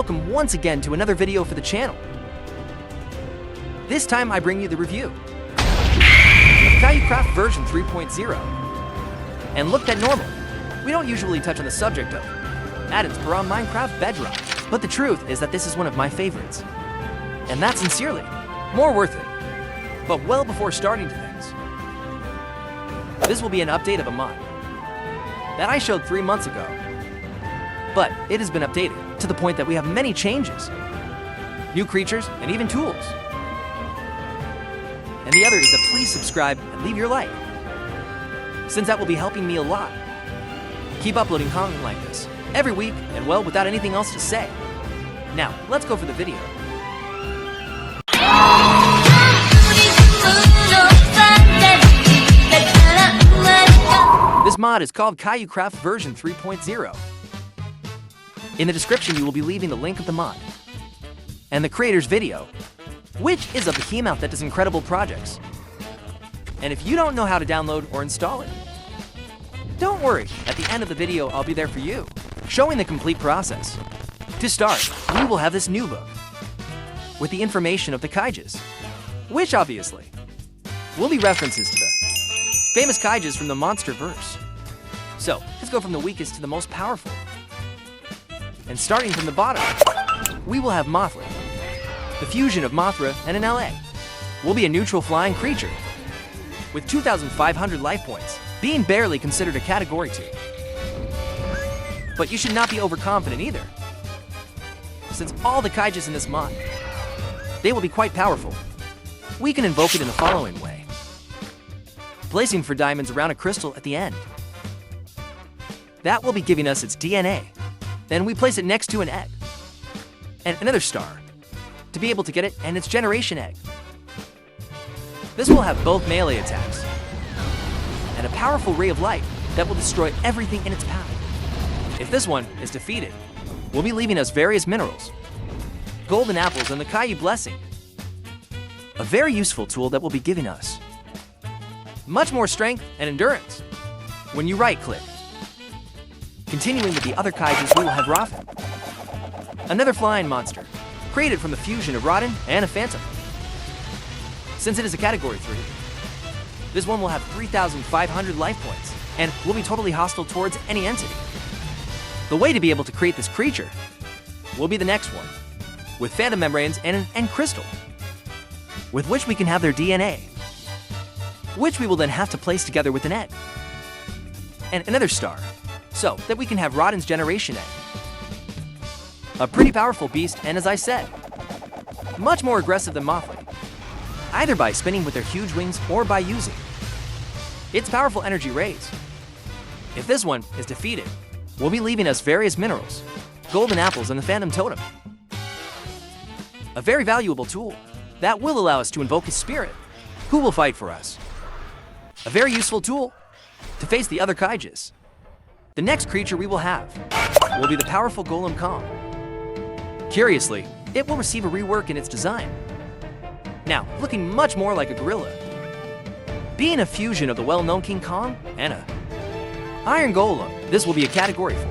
welcome once again to another video for the channel. This time I bring you the review of Kaiju Craft version 3.0. And look at normal. We don't usually touch on the subject of add-ins per on Minecraft Bedrock, but the truth is that this is one of my favorites. And that's sincerely more worth it. But well before starting to things, this will be an update of a mod that I showed 3 months ago. But it has been updated to the point that we have many changes, new creatures, and even tools. And the other is that please subscribe and leave your like, since that will be helping me a lot. Keep uploading content like this every week, and well, without anything else to say. Now, let's go for the video. This mod is called Kaiju Craft version 3.0. In the description, you will be leaving the link of the mod and the creator's video, which is a behemoth that does incredible projects. And if you don't know how to download or install it, don't worry, at the end of the video I'll be there for you, showing the complete process. To start, we will have this new book with the information of the Kaijus, which obviously will be references to the famous Kaijus from the monster verse. So, let's go from the weakest to the most powerful. And starting from the bottom, we will have Mothlley. The fusion of Mothra and an LA will be a neutral flying creature with 2,500 life points, being barely considered a category 2. But you should not be overconfident either, since all the Kaijus in this mod, they will be quite powerful. We can invoke it in the following way: placing 4 diamonds around a crystal at the end. That will be giving us its DNA. Then we place it next to an egg and another star to be able to get it and its generation egg. This will have both melee attacks and a powerful ray of light that will destroy everything in its path. If this one is defeated, we'll be leaving us various minerals, golden apples, and the Kaiju Blessing, a very useful tool that will be giving us much more strength and endurance when you right-click. Continuing with the other Kaijus, we will have Rophan, another flying monster, created from the fusion of Rodden and a Phantom. Since it is a category 3, this one will have 3,500 life points, and will be totally hostile towards any entity. The way to be able to create this creature will be the next one, with Phantom Membranes and an End Crystal, with which we can have their DNA, which we will then have to place together with an egg, and another star, so that we can have Rodden's generation egg. A pretty powerful beast, and as I said, much more aggressive than Mothlley, either by spinning with their huge wings or by using its powerful energy rays. If this one is defeated, we'll be leaving us various minerals, golden apples, and the Phantom Totem. A very valuable tool that will allow us to invoke his spirit, who will fight for us. A very useful tool to face the other Kaijus. The next creature we will have will be the powerful Golem Kong. Curiously, it will receive a rework in its design, now looking much more like a gorilla, being a fusion of the well-known King Kong and a Iron Golem. This will be a category 4,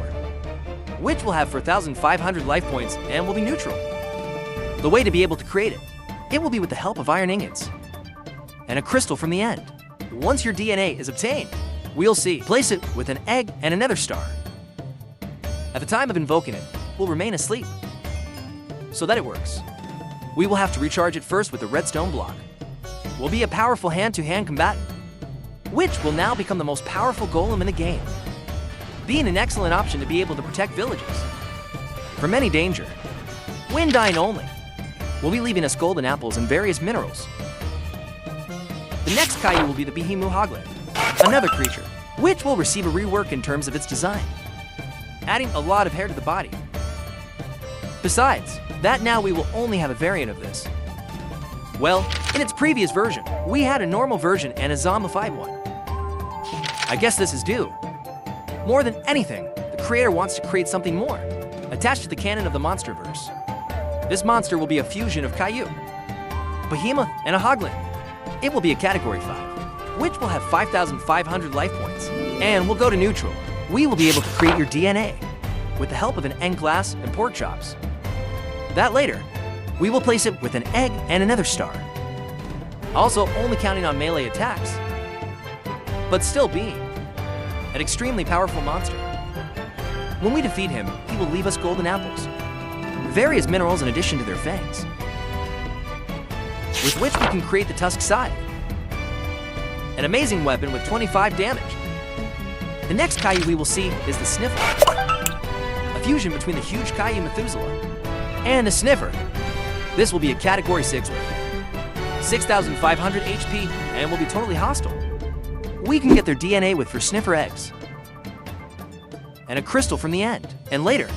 which will have 4,500 life points and will be neutral. The way to be able to create it, it will be with the help of iron ingots and a crystal from the end. Once your DNA is obtained, we'll see. Place it with an egg and another star. At the time of invoking it, we'll remain asleep. So that it works, we will have to recharge it first with a redstone block. Will be a powerful hand-to-hand combatant, which will now become the most powerful golem in the game, being an excellent option to be able to protect villages from any danger. When dying only, will be leaving us golden apples and various minerals. The next Kaiju will be the Behemoth, another creature, which will receive a rework in terms of its design, adding a lot of hair to the body. Besides that, now we will only have a variant of this. Well, in its previous version, we had a normal version and a zombified one. I guess this is due. More than anything, the creator wants to create something more, attached to the canon of the monsterverse. This monster will be a fusion of Kaiju, Behemoth, and a Hoglin. It will be a category 5, which will have 5,500 life points, and will go to neutral. We will be able to create your DNA with the help of an End Glass and pork chops. That later, we will place it with an egg and another star. Also only counting on melee attacks, but still being an extremely powerful monster. When we defeat him, he will leave us golden apples, various minerals in addition to their fangs, with which we can create the Tusk Scythe, an amazing weapon with 25 damage. The next Kaiju we will see is the Sniffelah, a fusion between the huge Kaiju Methuselah and the Sniffer. This will be a Category 6 with 6,500 HP and will be totally hostile. We can get their DNA with for Sniffer eggs and a crystal from the end, and later,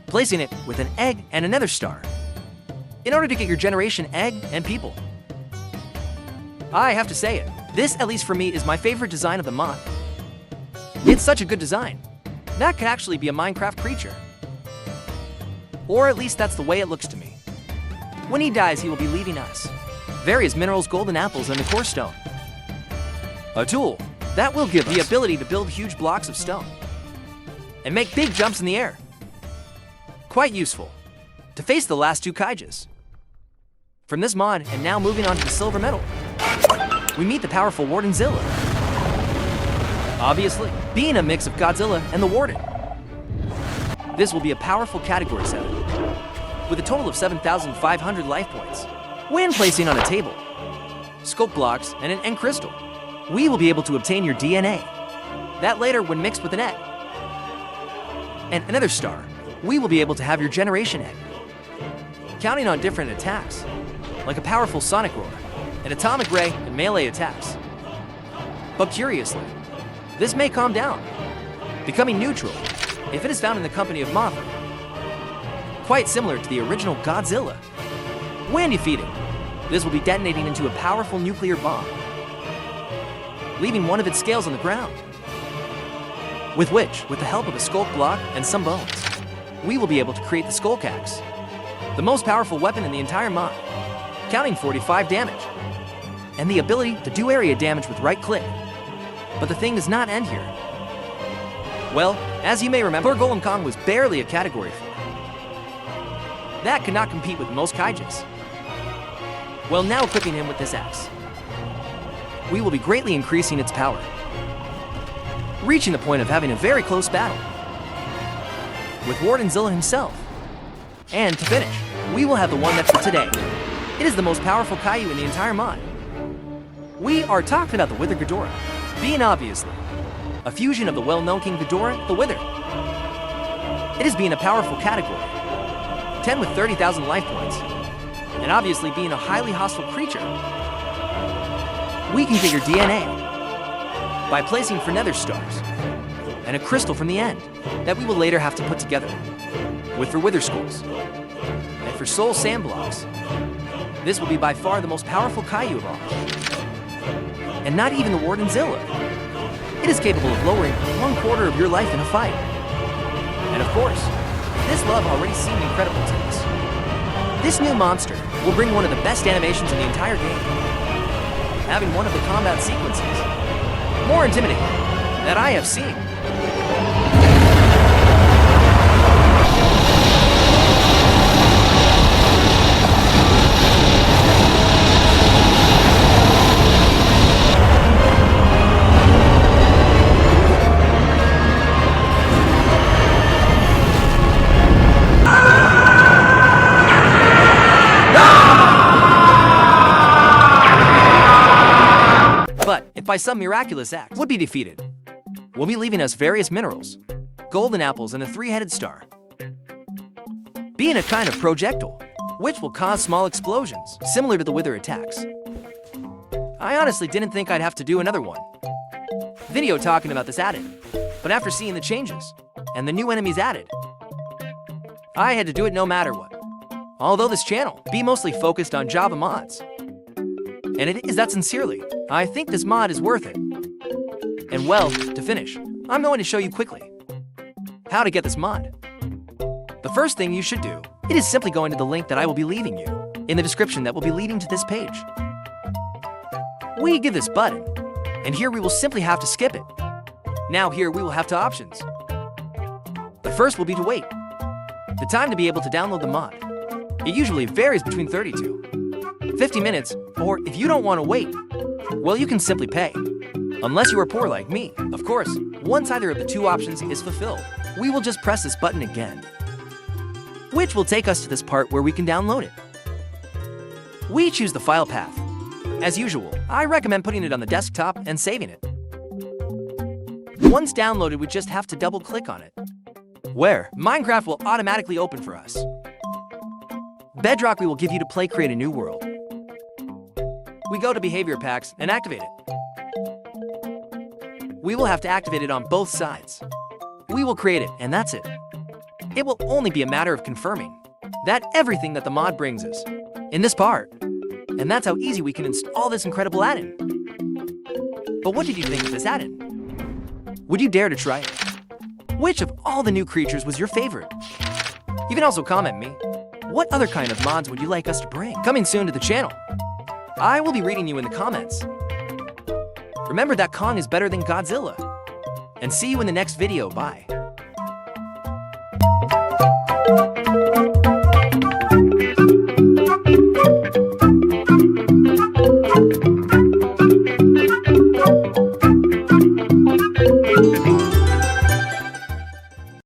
placing it with an egg and another star in order to get your generation egg and people. I have to say it, this, at least for me, is my favorite design of the mod. It's such a good design. That could actually be a Minecraft creature. Or at least that's the way it looks to me. When he dies, he will be leaving us various minerals, golden apples, and the core stone. A tool that will give the ability to build huge blocks of stone and make big jumps in the air. Quite useful to face the last two Kaijus. From this mod, and now moving on to the silver medal, we meet the powerful Wardenzilla. Obviously, being a mix of Godzilla and the Warden. This will be a powerful Category 7, with a total of 7,500 life points. When placing on a table, sculpt blocks, and an end crystal, we will be able to obtain your DNA. That later, when mixed with an egg and another star, we will be able to have your generation egg. Counting on different attacks, like a powerful sonic roar, an atomic ray, and melee attacks. But curiously, this may calm down, becoming neutral if it is found in the company of Mothlley. Quite similar to the original Godzilla. When defeated, this will be detonating into a powerful nuclear bomb, leaving one of its scales on the ground. With which, with the help of a sculpt block and some bones, we will be able to create the Skull Axe, the most powerful weapon in the entire mod, counting 45 damage, and the ability to do area damage with right click. But the thing does not end here. Well, as you may remember, Golem Kong was barely a Category 4. That could not compete with most Kaijus. Well, now equipping him with this axe, we will be greatly increasing its power, reaching the point of having a very close battle with Wardenzilla himself. And to finish, we will have the one that's for today. It is the most powerful Kaiju in the entire mod. We are talking about the Wither Ghidorah, being obviously a fusion of the well-known King Ghidorah, the Wither. It is being a powerful Category 10 with 30,000 life points, and obviously being a highly hostile creature. We can get your DNA by placing for nether stars and a crystal from the end that we will later have to put together with for wither skulls and for soul sand blocks. This will be by far the most powerful Kaiju of all, and not even the Wardenzilla. It is capable of lowering 1/4 of your life in a fight. And of course, this love already seemed incredible to us. This new monster will bring one of the best animations in the entire game, having one of the combat sequences more intimidating that I have seen. But if by some miraculous act would be defeated, will be leaving us various minerals, golden apples, and a 3-headed star, being a kind of projectile, which will cause small explosions, similar to the wither attacks. I honestly didn't think I'd have to do another video talking about this added, but after seeing the changes and the new enemies added, I had to do it no matter what. Although this channel be mostly focused on Java mods, and it is that sincerely, I think this mod is worth it. And well, to finish, I'm going to show you quickly how to get this mod. The first thing you should do, it is simply going to the link that I will be leaving you in the description that will be leading to this page. We give this button, and here we will simply have to skip it. Now here we will have two options. The first will be to wait the time to be able to download the mod. It usually varies between 30 to 50 minutes, or if you don't want to wait, well, you can simply pay. Unless you are poor like me. Of course, once either of the two options is fulfilled, we will just press this button again, which will take us to this part where we can download it. We choose the file path. As usual, I recommend putting it on the desktop and saving it. Once downloaded, we just have to double-click on it, where Minecraft will automatically open for us. Bedrock we will give you to play Create a New World. We go to Behavior Packs and activate it. We will have to activate it on both sides. We will create it, and that's it. It will only be a matter of confirming that everything that the mod brings us in this part. And that's how easy we can install this incredible add-in. But what did you think of this add-in? Would you dare to try it? Which of all the new creatures was your favorite? You can also comment me. What other kind of mods would you like us to bring? Coming soon to the channel. I will be reading you in the comments. Remember that Kong is better than Godzilla. And see you in the next video. Bye.